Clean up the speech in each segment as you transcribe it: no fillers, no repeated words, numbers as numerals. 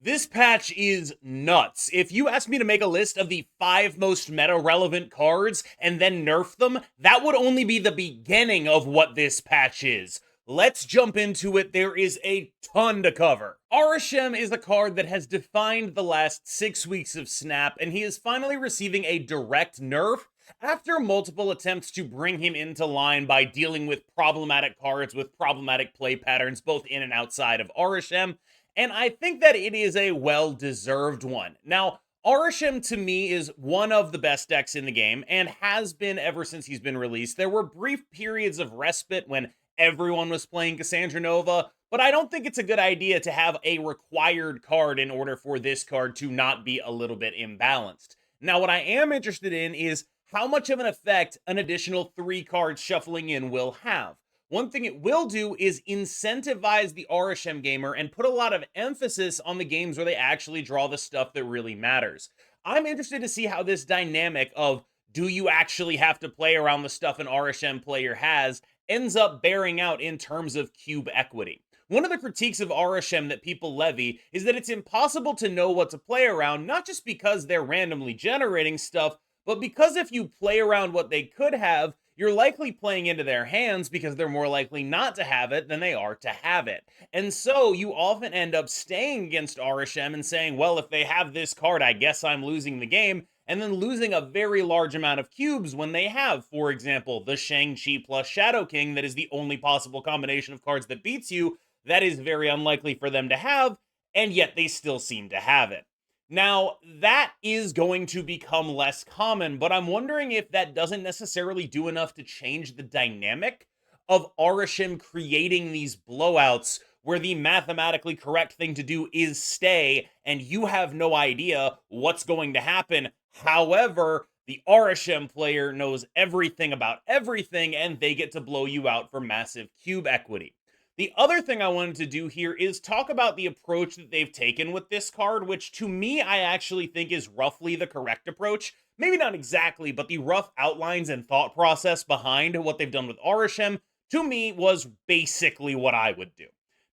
This patch is nuts. If you asked me to make a list of the 5 most meta-relevant cards and then nerf them, that would only be the beginning of what this patch is. Let's jump into it. There is a ton to cover. Arishem is a card that has defined the last 6 weeks of Snap, and he is finally receiving a direct nerf after multiple attempts to bring him into line by dealing with problematic cards with problematic play patterns both in and outside of Arishem. And I think that it is a well-deserved one. Now, Arishem to me is one of the best decks in the game and has been ever since he's been released. There were brief periods of respite when everyone was playing Cassandra Nova, but I don't think it's a good idea to have a required card in order for this card to not be a little bit imbalanced. Now, what I am interested in is how much of an effect an additional 3 cards shuffling in will have. One thing it will do is incentivize the Arishem gamer and put a lot of emphasis on the games where they actually draw the stuff that really matters. I'm interested to see how this dynamic of do you actually have to play around the stuff an Arishem player has ends up bearing out in terms of cube equity. One of the critiques of Arishem that people levy is that it's impossible to know what to play around, not just because they're randomly generating stuff, but because if you play around what they could have, you're likely playing into their hands because they're more likely not to have it than they are to have it. And so you often end up staying against Arishem and saying, well, if they have this card, I guess I'm losing the game, and then losing a very large amount of cubes when they have, for example, the Shang-Chi plus Shadow King that is the only possible combination of cards that beats you. That is very unlikely for them to have, and yet they still seem to have it. Now, that is going to become less common, but I'm wondering if that doesn't necessarily do enough to change the dynamic of Arishem creating these blowouts where the mathematically correct thing to do is stay, and you have no idea what's going to happen. However, the Arishem player knows everything about everything, and they get to blow you out for massive cube equity. The other thing I wanted to do here is talk about the approach that they've taken with this card, which to me, I actually think is roughly the correct approach. Maybe not exactly, but the rough outlines and thought process behind what they've done with Arishem, to me, was basically what I would do.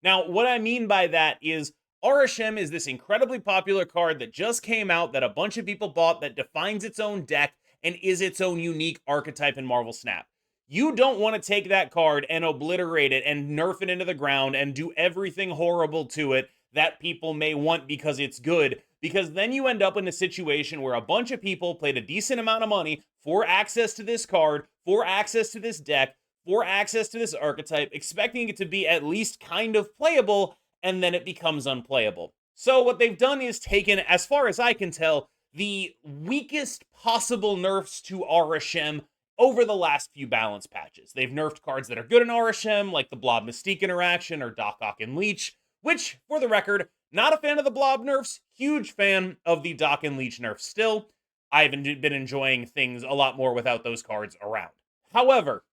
Now, what I mean by that is Arishem is this incredibly popular card that just came out that a bunch of people bought that defines its own deck and is its own unique archetype in Marvel Snap. You don't want to take that card and obliterate it and nerf it into the ground and do everything horrible to it that people may want because it's good, because then you end up in a situation where a bunch of people paid a decent amount of money for access to this card, for access to this deck, for access to this archetype, expecting it to be at least kind of playable, and then it becomes unplayable. So what they've done is taken, as far as I can tell, the weakest possible nerfs to Arishem over the last few balance patches. They've nerfed cards that are good in Arishem, like the Blob Mystique interaction or Doc Ock and Leech, which, for the record, not a fan of the Blob nerfs, huge fan of the Doc and Leech nerfs still. I've been enjoying things a lot more without those cards around. However,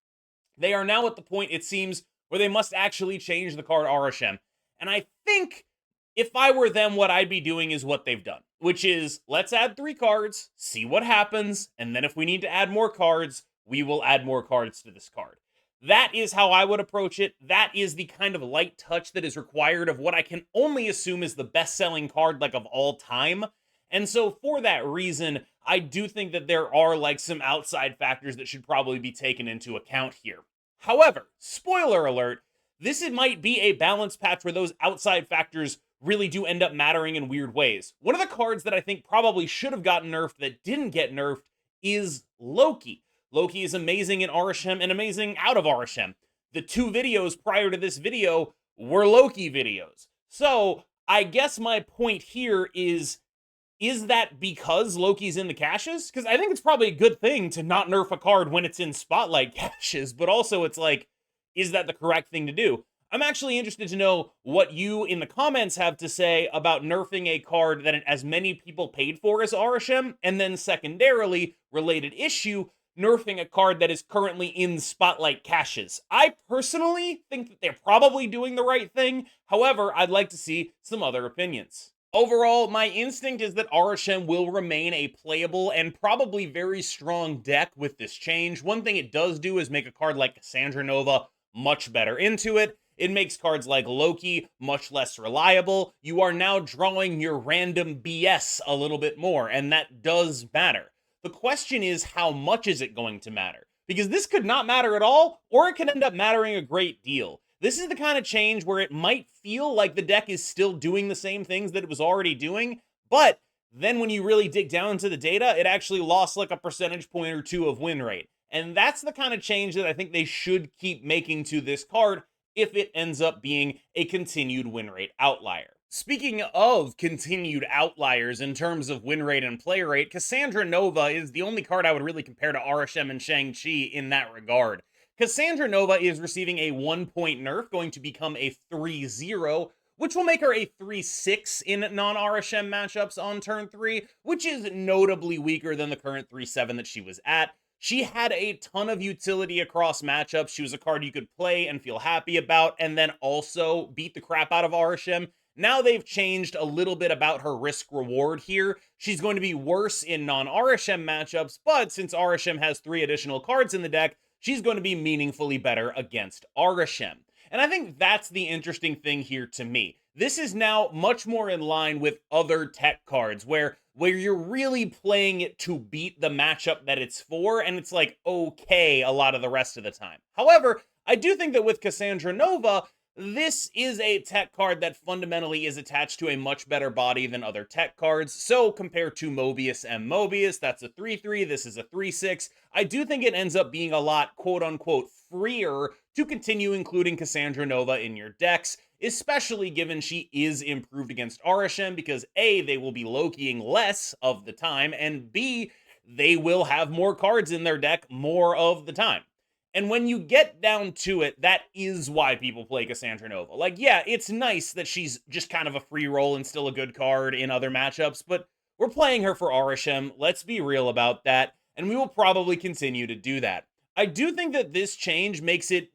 they are now at the point, it seems, where they must actually change the card Arishem. And I think if I were them, what I'd be doing is what they've done, which is let's add 3 cards, see what happens, and then if we need to add more cards, we will add more cards to this card. That is how I would approach it. That is the kind of light touch that is required of what I can only assume is the best-selling card like of all time. And so for that reason, I do think that there are like some outside factors that should probably be taken into account here. However, spoiler alert, this might be a balance patch where those outside factors really do end up mattering in weird ways. One of the cards that I think probably should have gotten nerfed that didn't get nerfed is Loki. Loki is amazing in Arishem and amazing out of Arishem. The 2 videos prior to this video were Loki videos. So I guess my point here is that because Loki's in the caches? Because I think it's probably a good thing to not nerf a card when it's in spotlight caches, but also it's like, is that the correct thing to do? I'm actually interested to know what you in the comments have to say about nerfing a card that as many people paid for as Arishem, and then secondarily, related issue, nerfing a card that is currently in spotlight caches. I personally think that they're probably doing the right thing. However, I'd like to see some other opinions. Overall, my instinct is that Arishem will remain a playable and probably very strong deck with this change. One thing it does do is make a card like Cassandra Nova much better into it. It makes cards like Loki much less reliable. You are now drawing your random BS a little bit more, and that does matter. The question is, how much is it going to matter? Because this could not matter at all, or it could end up mattering a great deal. This is the kind of change where it might feel like the deck is still doing the same things that it was already doing, but then when you really dig down into the data, it actually lost like a percentage point or two of win rate. And that's the kind of change that I think they should keep making to this card if it ends up being a continued win rate outlier. Speaking of continued outliers in terms of win rate and play rate, Cassandra Nova is the only card I would really compare to Arishem and Shang-Chi in that regard. Cassandra Nova is receiving a 1-point nerf, going to become a 3-0, which will make her a 3-6 in non-Arishem matchups on turn 3, which is notably weaker than the current 3-7 that she was at. She had a ton of utility across matchups. She was a card you could play and feel happy about, and then also beat the crap out of Arishem. Now they've changed a little bit about her risk-reward here. She's going to be worse in non-Arishem matchups, but since Arishem has 3 additional cards in the deck, she's going to be meaningfully better against Arishem. And I think that's the interesting thing here to me. This is now much more in line with other tech cards where you're really playing it to beat the matchup that it's for, and it's like, okay, a lot of the rest of the time. However, I do think that with Cassandra Nova, this is a tech card that fundamentally is attached to a much better body than other tech cards. So compared to Mobius and Mobius, that's a 3-3, this is a 3-6. I do think it ends up being a lot, quote-unquote, freer to continue including Cassandra Nova in your decks, especially given she is improved against Arishem, because A, they will be Lokiing less of the time, and B, they will have more cards in their deck more of the time. And when you get down to it, that is why people play Cassandra Nova. Like, yeah, it's nice that she's just kind of a free roll and still a good card in other matchups, but we're playing her for Arishem. Let's be real about that, and we will probably continue to do that. I do think that this change makes it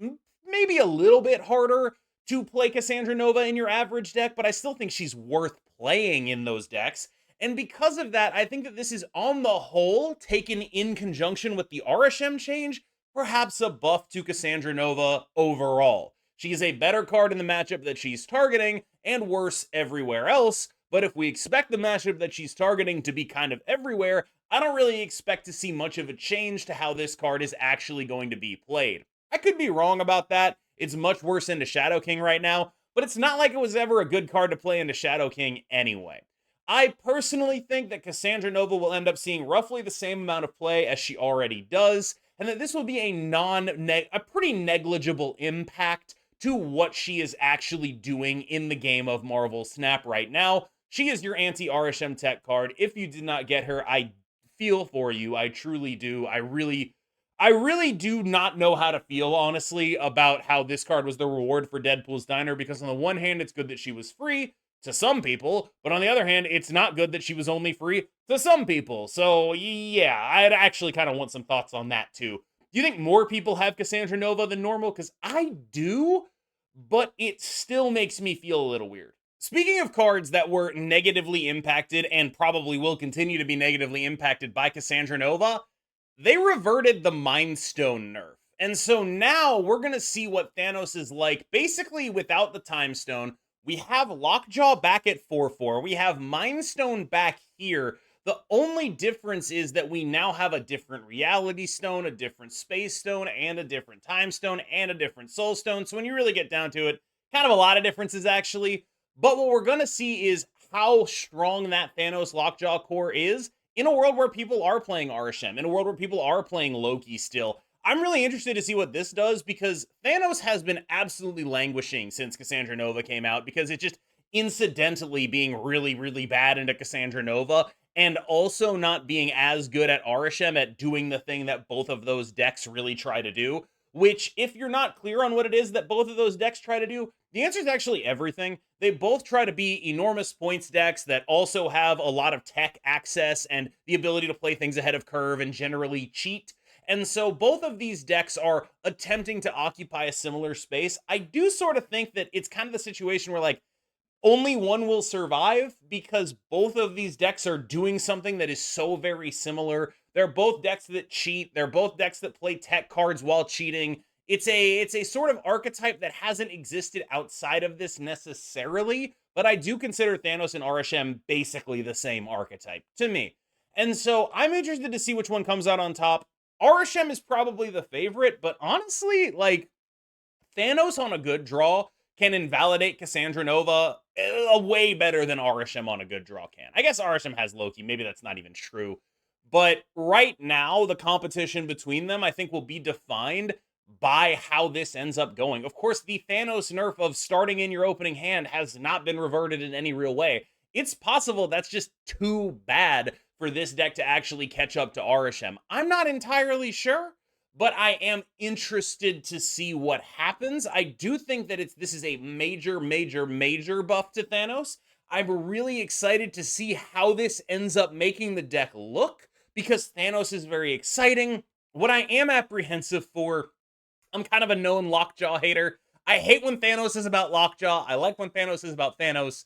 maybe a little bit harder to play Cassandra Nova in your average deck, but I still think she's worth playing in those decks. And because of that, I think that this is, on the whole, taken in conjunction with the Arishem change, perhaps a buff to Cassandra Nova overall. She is a better card in the matchup that she's targeting, and worse everywhere else, but if we expect the matchup that she's targeting to be kind of everywhere, I don't really expect to see much of a change to how this card is actually going to be played. I could be wrong about that. It's much worse into Shadow King right now, but it's not like it was ever a good card to play into Shadow King anyway. I personally think that Cassandra Nova will end up seeing roughly the same amount of play as she already does, and that this will be a pretty negligible impact to what she is actually doing in the game of Marvel Snap right now. She is your anti-Arishem tech card. If you did not get her, I feel for you. I truly do. I really do not know how to feel, honestly, about how this card was the reward for Deadpool's Diner, because on the one hand, it's good that she was free to some people, but on the other hand, it's not good that she was only free to some people. So yeah, I'd actually kind of want some thoughts on that too. Do you think more people have Cassandra Nova than normal? Because I do, but it still makes me feel a little weird. Speaking of cards that were negatively impacted and probably will continue to be negatively impacted by Cassandra Nova, they reverted the Mind Stone nerf. And so now we're going to see what Thanos is like, basically without the Time Stone. We have Lockjaw back at 4-4. We have Mind Stone back here. The only difference is that we now have a different Reality Stone, a different Space Stone, and a different Time Stone, and a different Soul Stone. So when you really get down to it, kind of a lot of differences, actually. But what we're going to see is how strong that Thanos Lockjaw core is in a world where people are playing Arishem, in a world where people are playing Loki still. I'm really interested to see what this does, because Thanos has been absolutely languishing since Cassandra Nova came out, because it's just incidentally being really, really bad into Cassandra Nova, and also not being as good at Arishem at doing the thing that both of those decks really try to do, which, if you're not clear on what it is that both of those decks try to do, the answer is actually everything. They both try to be enormous points decks that also have a lot of tech access and the ability to play things ahead of curve and generally cheat. And so both of these decks are attempting to occupy a similar space. I do sort of think that it's kind of the situation where, like, only one will survive, because both of these decks are doing something that is so very similar. They're both decks that cheat. They're both decks that play tech cards while cheating. it's a sort of archetype that hasn't existed outside of this necessarily, but I do consider Thanos and Arishem basically the same archetype to me. And so I'm interested to see which one comes out on top. Arishem is probably the favorite, but honestly, like, Thanos on a good draw can invalidate Cassandra Nova way better than Arishem on a good draw can. I guess Arishem has Loki. Maybe that's not even true. But right now, the competition between them, I think, will be defined by how this ends up going. Of course, the Thanos nerf of starting in your opening hand has not been reverted in any real way. It's possible that's just too bad for this deck to actually catch up to Arishem. I'm not entirely sure, but I am interested to see what happens. I do think that this is a major buff to Thanos. I'm really excited to see how this ends up making the deck look, because Thanos is very exciting. What I am apprehensive for, I'm kind of a known Lockjaw hater. I hate when Thanos is about Lockjaw. I like when Thanos is about Thanos.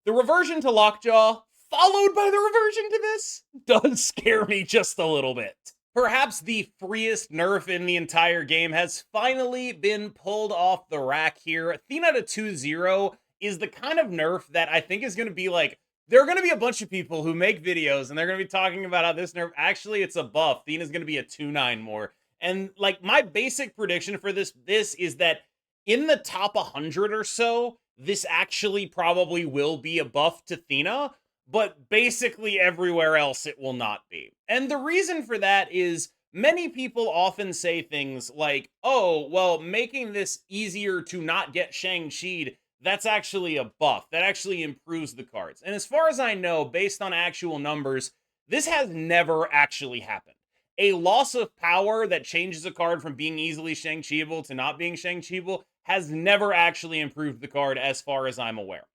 The reversion to Lockjaw, followed by the reversion to this, does scare me just a little bit. Perhaps the freest nerf in the entire game has finally been pulled off the rack here. Athena to 2-0 is the kind of nerf that I think is going to be like, there are going to be a bunch of people who make videos and they're going to be talking about how this nerf, actually it's a buff. Athena's going to be a 2-9 more. And like, my basic prediction for this is that in the top 100 or so, this actually probably will be a buff to Athena, but basically everywhere else it will not be. And the reason for that is many people often say things like, oh, well, making this easier to not get Shang-Chi'd, that's actually a buff. That actually improves the cards. And as far as I know, based on actual numbers, this has never actually happened. A loss of power that changes a card from being easily Shang-Chi'able to not being Shang-Chi'able has never actually improved the card as far as I'm aware.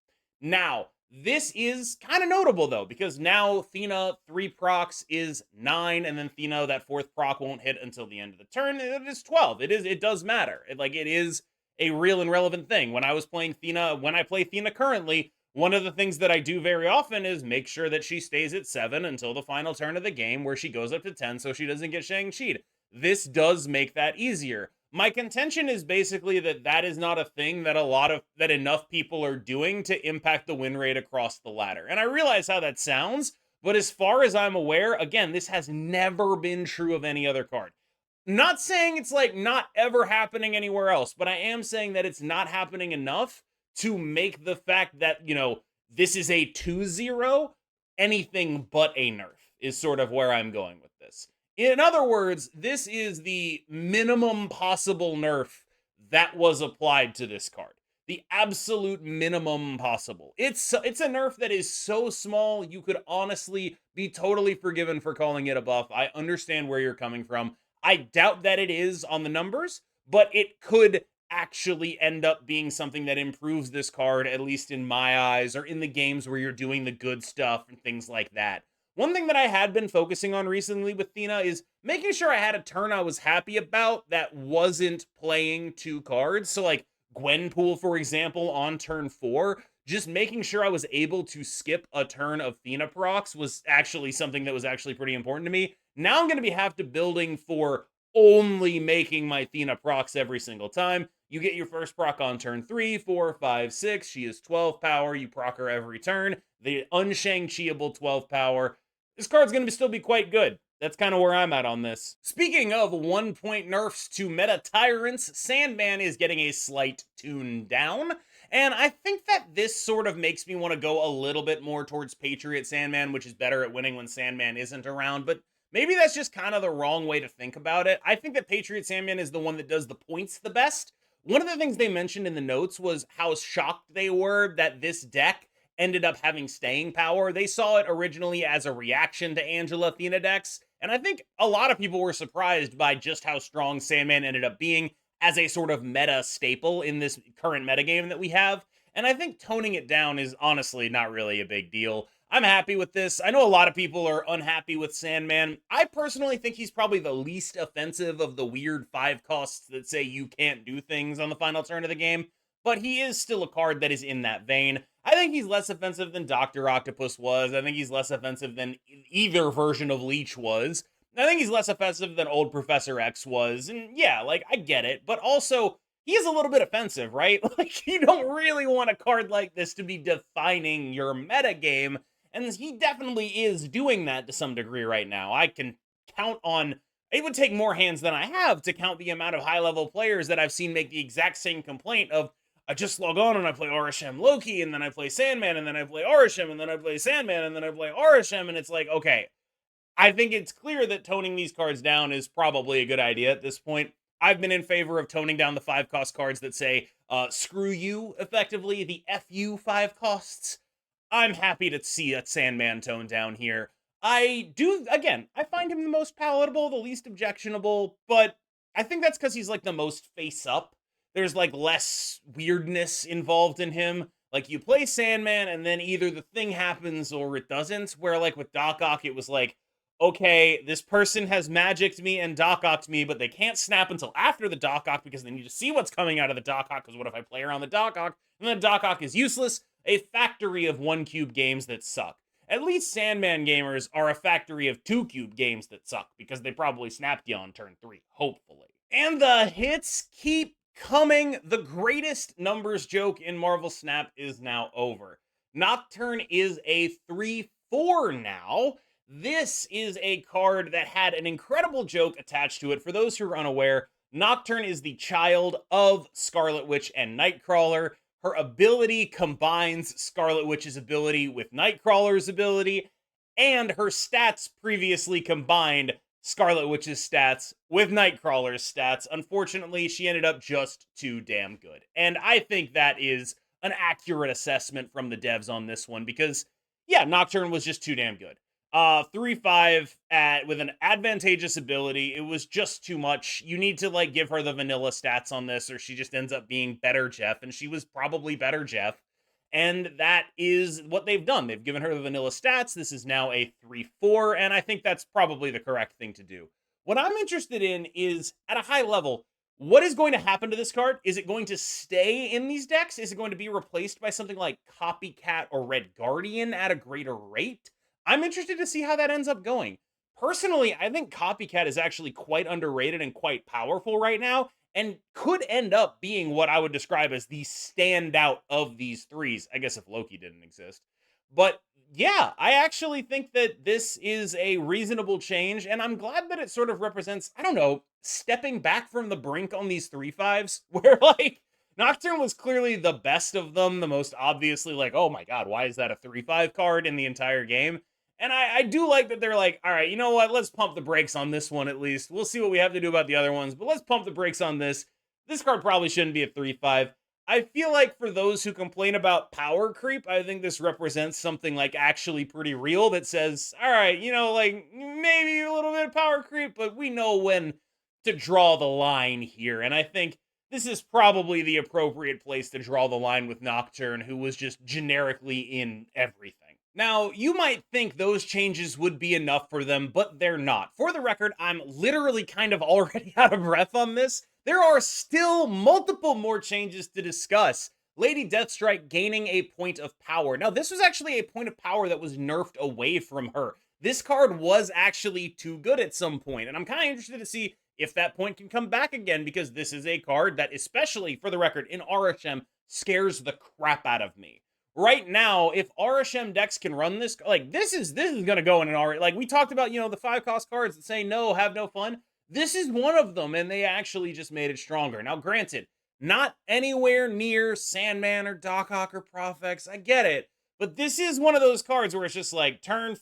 Now, this is kind of notable, though, because now Athena 3 procs is 9, and then Athena, that 4th proc, won't hit until the end of the turn. It is 12. It does matter. It is a real and relevant thing. When I play Athena currently, one of the things that I do very often is make sure that she stays at 7 until the final turn of the game, where she goes up to 10 so she doesn't get Shang-Chi'd. This does make that easier. My contention is basically that is not a thing that enough people are doing to impact the win rate across the ladder. And I realize how that sounds, but as far as I'm aware, again, this has never been true of any other card. Not saying it's like not ever happening anywhere else, but I am saying that it's not happening enough to make the fact that, this is a 2-0 anything but a nerf, is sort of where I'm going with this. In other words, this is the minimum possible nerf that was applied to this card. The absolute minimum possible. It's a nerf that is so small, you could honestly be totally forgiven for calling it a buff. I understand where you're coming from. I doubt that it is on the numbers, but it could actually end up being something that improves this card, at least in my eyes, or in the games where you're doing the good stuff and things like that. One thing that I had been focusing on recently with Athena is making sure I had a turn I was happy about that wasn't playing 2 cards. So like Gwenpool, for example, on turn 4, just making sure I was able to skip a turn of Athena procs was actually something that was actually pretty important to me. Now I'm going to have to building for only making my Athena procs every single time. You get your first proc on turn 3, 4, 5, 6. She is 12 power. You proc her every turn. The unshang-chiable 12 power. This card's going to still be quite good. That's kind of where I'm at on this. Speaking of 1-point nerfs to meta tyrants, Sandman is getting a slight tune down. And I think that this sort of makes me want to go a little bit more towards Patriot Sandman, which is better at winning when Sandman isn't around. But maybe that's just kind of the wrong way to think about it. I think that Patriot Sandman is the one that does the points the best. One of the things they mentioned in the notes was how shocked they were that this deck ended up having staying power. They saw it originally as a reaction to Angela Athena decks, and I think a lot of people were surprised by just how strong Sandman ended up being as a sort of meta staple in this current metagame that we have, and I think toning it down is honestly not really a big deal. I'm happy with this. I know a lot of people are unhappy with Sandman. I personally think he's probably the least offensive of the weird 5 costs that say you can't do things on the final turn of the game, but he is still a card that is in that vein. I think he's less offensive than Dr. Octopus was. I think he's less offensive than either version of Leech was. I think he's less offensive than old Professor X was. And yeah, like, I get it. But also, he is a little bit offensive, right? Like, you don't really want a card like this to be defining your metagame. And he definitely is doing that to some degree right now. I can count on. It would take more hands than I have to count the amount of high level players that I've seen make the exact same complaint of, I just log on and I play Arishem Loki, and then I play Sandman, and then I play Arishem, and then I play Sandman, and then I play Arishem, and it's like, okay, I think it's clear that toning these cards down is probably a good idea at this point. I've been in favor of toning down the 5-cost cards that say, screw you, effectively, the FU 5 costs. I'm happy to see a Sandman tone down here. I do, again, I find him the most palatable, the least objectionable, but I think that's because he's like the most face up. There's like less weirdness involved in him. Like, you play Sandman and then either the thing happens or it doesn't, where like with Doc Ock, it was like, okay, this person has magicked me and Doc Ocked me, but they can't snap until after the Doc Ock because they need to see what's coming out of the Doc Ock, because what if I play around the Doc Ock and then Doc Ock is useless? A factory of 1-cube games that suck. At least Sandman gamers are a factory of 2-cube games that suck, because they probably snapped you on turn 3, hopefully. And the hits keep coming. The greatest numbers joke in Marvel Snap is now over. Nocturne is a 3/4 now. This is a card that had an incredible joke attached to it. For those who are unaware, Nocturne is the child of Scarlet Witch and Nightcrawler. Her ability combines Scarlet Witch's ability with Nightcrawler's ability, and her stats previously combined Scarlet Witch's stats with Nightcrawler's stats. Unfortunately, she ended up just too damn good. And I think that is an accurate assessment from the devs on this one, because, yeah, Nocturne was just too damn good. 3/5 with an advantageous ability. It was just too much. You need to like give her the vanilla stats on this, or she just ends up being better Jeff, and she was probably better Jeff. And that is what they've done. They've given her the vanilla stats. This is now a 3/4, and I think that's probably the correct thing to do. What I'm interested in is, at a high level, what is going to happen to this card? Is it going to stay in these decks? Is it going to be replaced by something like Copycat or Red Guardian at a greater rate? I'm interested to see how that ends up going. Personally, I think Copycat is actually quite underrated and quite powerful right now, and could end up being what I would describe as the standout of these threes. I guess if Loki didn't exist. But yeah, I actually think that this is a reasonable change, and I'm glad that it sort of represents, I don't know, stepping back from the brink on these 3/5s, where like, Nocturne was clearly the best of them, the most obviously like, oh my god, why is that a 3/5 card in the entire game? And I do like that they're like, all right, you know what? Let's pump the brakes on this one at least. We'll see what we have to do about the other ones, but let's pump the brakes on this. This card probably shouldn't be a 3/5. I feel like for those who complain about power creep, I think this represents something like actually pretty real that says, all right, you know, like maybe a little bit of power creep, but we know when to draw the line here. And I think this is probably the appropriate place to draw the line with Nocturne, who was just generically in everything. Now, you might think those changes would be enough for them, but they're not. For the record, I'm literally kind of already out of breath on this. There are still multiple more changes to discuss. Lady Deathstrike gaining a point of power. Now, this was actually a point of power that was nerfed away from her. This card was actually too good at some point, and I'm kind of interested to see if that point can come back again, because this is a card that, especially for the record, in Arishem, scares the crap out of me. Right now, if Arishem decks can run this, like, this is gonna go in an R. Like, we talked about, you know, the 5-cost cards that say no, have no fun. This is one of them, and they actually just made it stronger. Now, granted, not anywhere near Sandman or Doc Ock or Profex, I get it, but this is one of those cards where it's just like, turn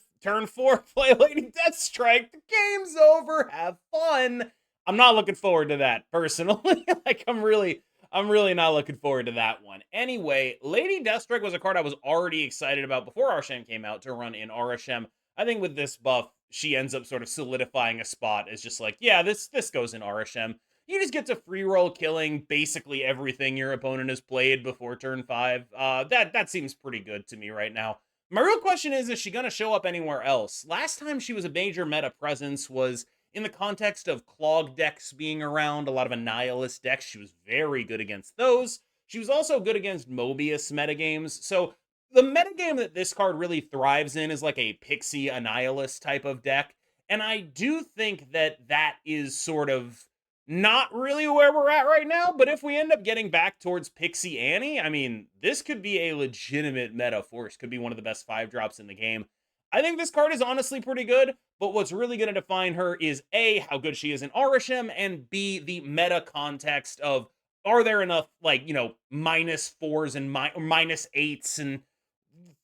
4, play Lady Deathstrike, the game's over, have fun. I'm not looking forward to that, personally. Like, I'm really not looking forward to that one. Anyway, Lady Deathstrike was a card I was already excited about before Arishem came out to run in Arishem. I think with this buff, she ends up sort of solidifying a spot as just like, yeah, this goes in Arishem. You just get to free roll killing basically everything your opponent has played before turn 5. That seems pretty good to me right now. My real question is she going to show up anywhere else? Last time she was a major meta presence was in the context of Clog decks being around, a lot of Annihilus decks. She was very good against those. She was also good against Mobius metagames. So the metagame that this card really thrives in is like a Pixie Annihilus type of deck. And I do think that that is sort of not really where we're at right now, but if we end up getting back towards Pixie Annie, I mean, this could be a legitimate meta force, could be one of the best 5-drops in the game. I think this card is honestly pretty good, but what's really going to define her is A, how good she is in Arishem, and B, the meta context of, are there enough, like, -4s and -8s and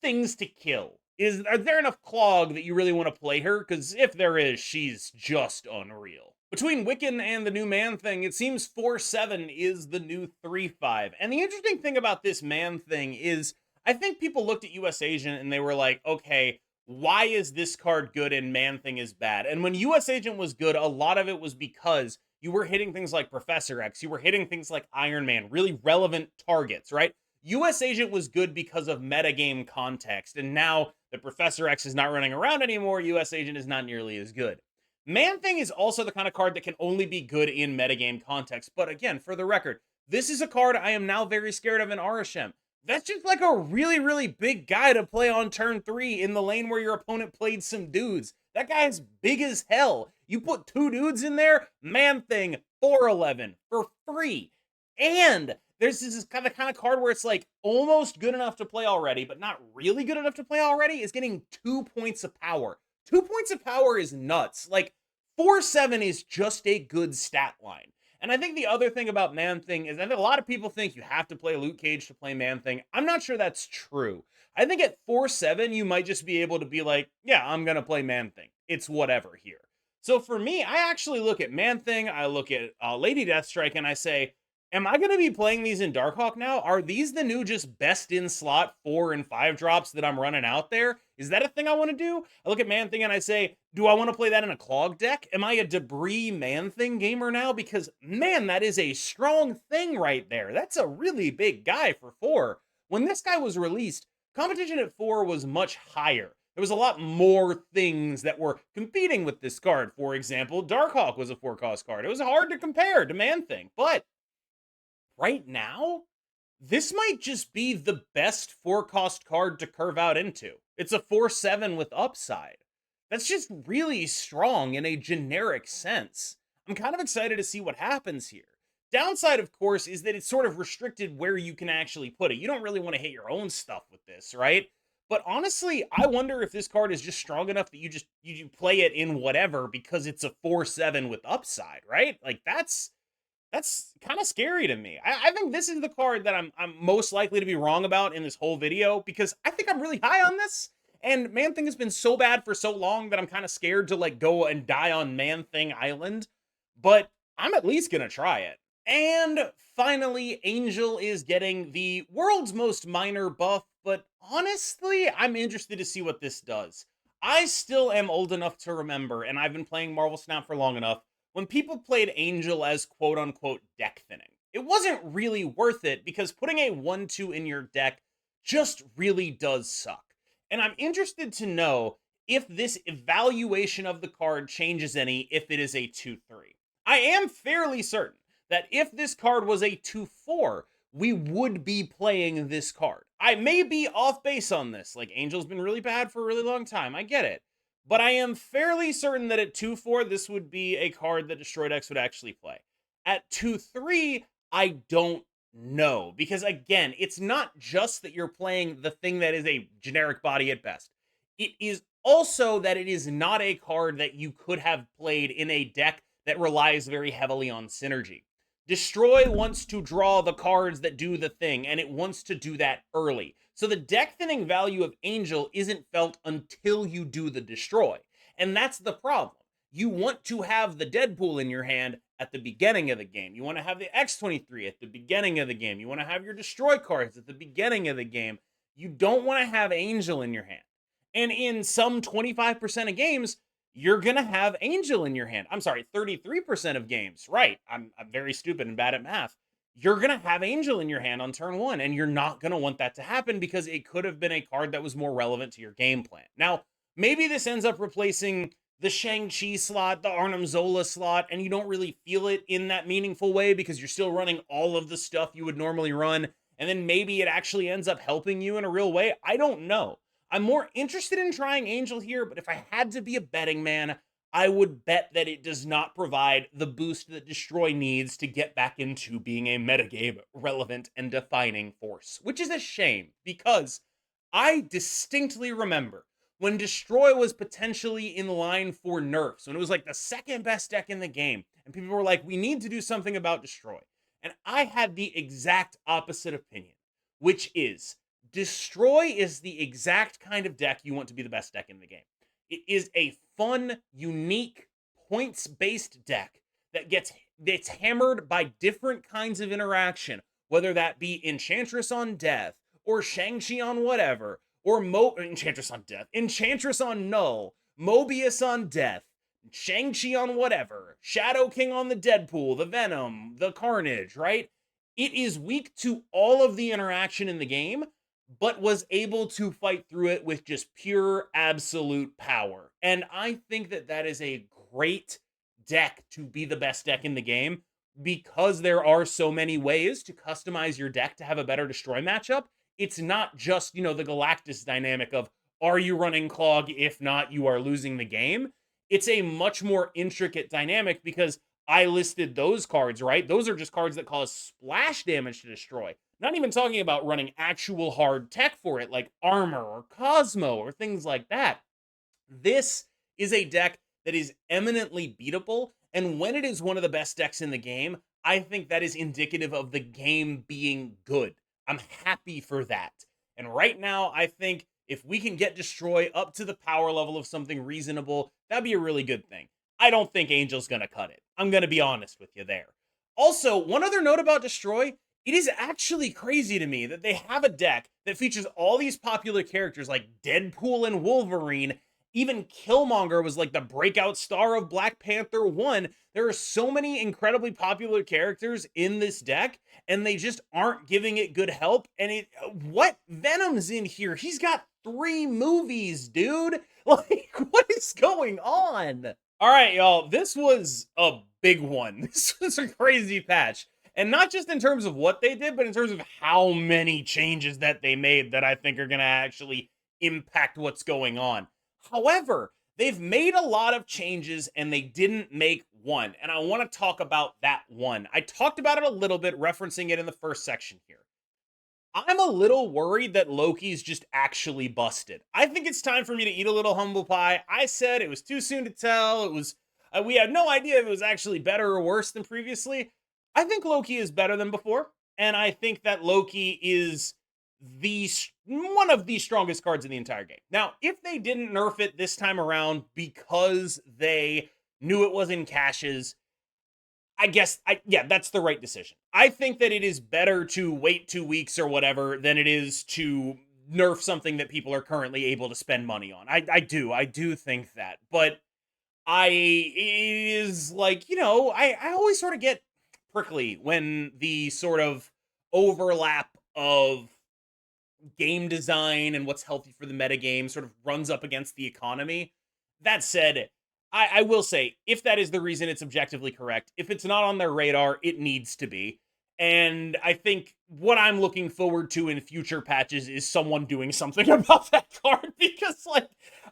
things to kill? Are there enough clog that you really want to play her? Because if there is, she's just unreal. Between Wiccan and the new Man-Thing, it seems 4-7 is the new 3-5. And the interesting thing about this Man-Thing is, I think people looked at US Agent and they were like, okay, why is this card good and Man-Thing is bad? And when US Agent was good, a lot of it was because you were hitting things like Professor X, you were hitting things like Iron Man, really relevant targets, right? US Agent was good because of metagame context, and now that Professor X is not running around anymore, US Agent is not nearly as good. Man-Thing is also the kind of card that can only be good in metagame context, but again, for the record, this is a card I am now very scared of in Arishem. That's just like a really, really big guy to play on turn 3 in the lane where your opponent played some dudes. That guy is big as hell. You put 2 dudes in there, Man-Thing, 4-11 for free. And there's this kind of card where it's like almost good enough to play already, but not really good enough to play already, is getting 2 points of power. 2 points of power is nuts. Like, 4-7 is just a good stat line. And I think the other thing about Man-Thing is I think a lot of people think you have to play Luke Cage to play Man-Thing. I'm not sure that's true. I think at 4-7, you might just be able to be like, yeah, I'm going to play Man-Thing. It's whatever here. So for me, I actually look at Man-Thing, I look at Lady Deathstrike, and I say, am I going to be playing these in Darkhawk now? Are these the new just best in slot 4 and 5 drops that I'm running out there? Is that a thing I want to do? I look at Man-Thing and I say, do I want to play that in a clog deck? Am I a Debris Man-Thing gamer now? Because, man, that is a strong thing right there. That's a really big guy for 4. When this guy was released, competition at 4 was much higher. There was a lot more things that were competing with this card. For example, Darkhawk was a 4-cost card. It was hard to compare to Man-Thing, but right now, this might just be the best 4-cost card to curve out into. It's a 4-7 with upside. That's just really strong in a generic sense. I'm kind of excited to see what happens here. Downside, of course, is that it's sort of restricted where you can actually put it. You don't really want to hit your own stuff with this, right? But honestly, I wonder if this card is just strong enough that you play it in whatever because it's a 4-7 with upside, right? Like, that's kind of scary to me. I think this is the card that I'm most likely to be wrong about in this whole video, because I think I'm really high on this, and Man-Thing has been so bad for so long that I'm kind of scared to like go and die on Man-Thing Island, but I'm at least gonna try it. And finally, Angel is getting the world's most minor buff, but honestly, I'm interested to see what this does. I still am old enough to remember, and I've been playing Marvel Snap for long enough, when people played Angel as quote-unquote deck thinning. It wasn't really worth it because putting a 1-2 in your deck just really does suck. And I'm interested to know if this evaluation of the card changes any if it is a 2-3. I am fairly certain that if this card was a 2-4, we would be playing this card. I may be off base on this. Like, Angel's been really bad for a really long time. I get it. But I am fairly certain that at 2-4, this would be a card that Destroy decks would actually play. At 2-3, I don't know. Because again, it's not just that you're playing the thing that is a generic body at best. It is also that it is not a card that you could have played in a deck that relies very heavily on synergy. Destroy wants to draw the cards that do the thing, and it wants to do that early. So the deck thinning value of Angel isn't felt until you do the Destroy. And that's the problem. You want to have the Deadpool in your hand at the beginning of the game. You want to have the X-23 at the beginning of the game. You want to have your Destroy cards at the beginning of the game. You don't want to have Angel in your hand. And in some 25% of games, you're going to have Angel in your hand. I'm sorry, 33% of games. Right. I'm very stupid and bad at math. You're going to have Angel in your hand on turn 1, and you're not going to want that to happen because it could have been a card that was more relevant to your game plan. Now, maybe this ends up replacing the Shang-Chi slot, the Arnim Zola slot, and you don't really feel it in that meaningful way because you're still running all of the stuff you would normally run, and then maybe it actually ends up helping you in a real way. I don't know. I'm more interested in trying Angel here, but if I had to be a betting man, I would bet that it does not provide the boost that Destroy needs to get back into being a metagame relevant and defining force, which is a shame because I distinctly remember when Destroy was potentially in line for nerfs, when it was like the second best deck in the game, and people were like, we need to do something about Destroy. And I had the exact opposite opinion, which is Destroy is the exact kind of deck you want to be the best deck in the game. It is a fun, unique, points-based deck that's hammered by different kinds of interaction, whether that be Enchantress on Death, or Shang-Chi on whatever, or Enchantress on Death, Enchantress on Null, Mobius on Death, Shang-Chi on whatever, Shadow King on the Deadpool, the Venom, the Carnage, right? It is weak to all of the interaction in the game, but was able to fight through it with just pure absolute power. And I think that that is a great deck to be the best deck in the game because there are so many ways to customize your deck to have a better Destroy matchup. It's not just, the Galactus dynamic of, are you running Clog? If not, you are losing the game. It's a much more intricate dynamic because I listed those cards, right? Those are just cards that cause splash damage to Destroy. Not even talking about running actual hard tech for it, like Armor or Cosmo or things like that. This is a deck that is eminently beatable, and when it is one of the best decks in the game, I think that is indicative of the game being good. I'm happy for that. And right now, I think if we can get Destroy up to the power level of something reasonable, that'd be a really good thing. I don't think Angel's gonna cut it. I'm gonna be honest with you there. Also, one other note about Destroy, it is actually crazy to me that they have a deck that features all these popular characters like Deadpool and Wolverine. Even Killmonger was like the breakout star of Black Panther 1. There are so many incredibly popular characters in this deck, and they just aren't giving it good help. And what? Venom's in here. He's got 3 movies, dude. Like, what is going on? All right, y'all, this was a big one. This was a crazy patch. And not just in terms of what they did, but in terms of how many changes that they made that I think are going to actually impact what's going on. However, they've made a lot of changes and they didn't make one. And I want to talk about that one. I talked about it a little bit, referencing it in the first section here. I'm a little worried that Loki's just actually busted. I think it's time for me to eat a little humble pie. I said it was too soon to tell. We had no idea if it was actually better or worse than previously. I think Loki is better than before, and I think that Loki is one of the strongest cards in the entire game. Now, if they didn't nerf it this time around because they knew it was in caches, I guess, that's the right decision. I think that it is better to wait 2 weeks or whatever than it is to nerf something that people are currently able to spend money on. I do think that, but it is like, I always sort of get prickly when the sort of overlap of game design and what's healthy for the metagame sort of runs up against the economy. That said, I will say, if that is the reason, it's objectively correct. If it's not on their radar, it needs to be. And I think what I'm looking forward to in future patches is someone doing something about that card, because like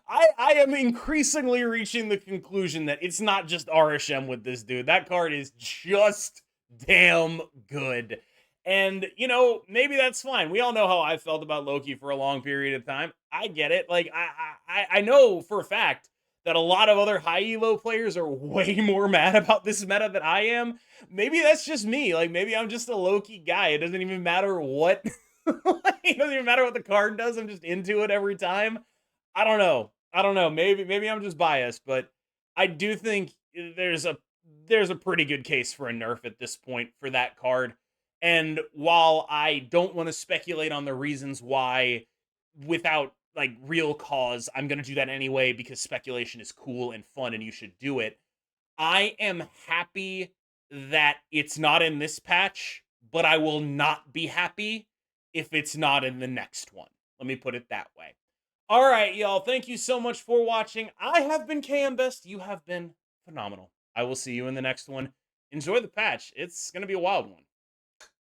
I am increasingly reaching the conclusion that it's not just Arishem with this dude. That card is just damn good. And, maybe that's fine. We all know how I felt about Loki for a long period of time. I get it. Like, I know for a fact that a lot of other high elo players are way more mad about this meta than I am. Maybe that's just me. Like, maybe I'm just a Loki guy. It doesn't even matter what, it doesn't even matter what the card does. I'm just into it every time. I don't know. Maybe I'm just biased, but I do think there's a pretty good case for a nerf at this point for that card. And while I don't want to speculate on the reasons why without like real cause, I'm going to do that anyway because speculation is cool and fun and you should do it. I am happy that it's not in this patch, but I will not be happy if it's not in the next one. Let me put it that way. All right, y'all. Thank you so much for watching. I have been KM Best. You have been phenomenal. I will see you in the next one. Enjoy the patch. It's going to be a wild one.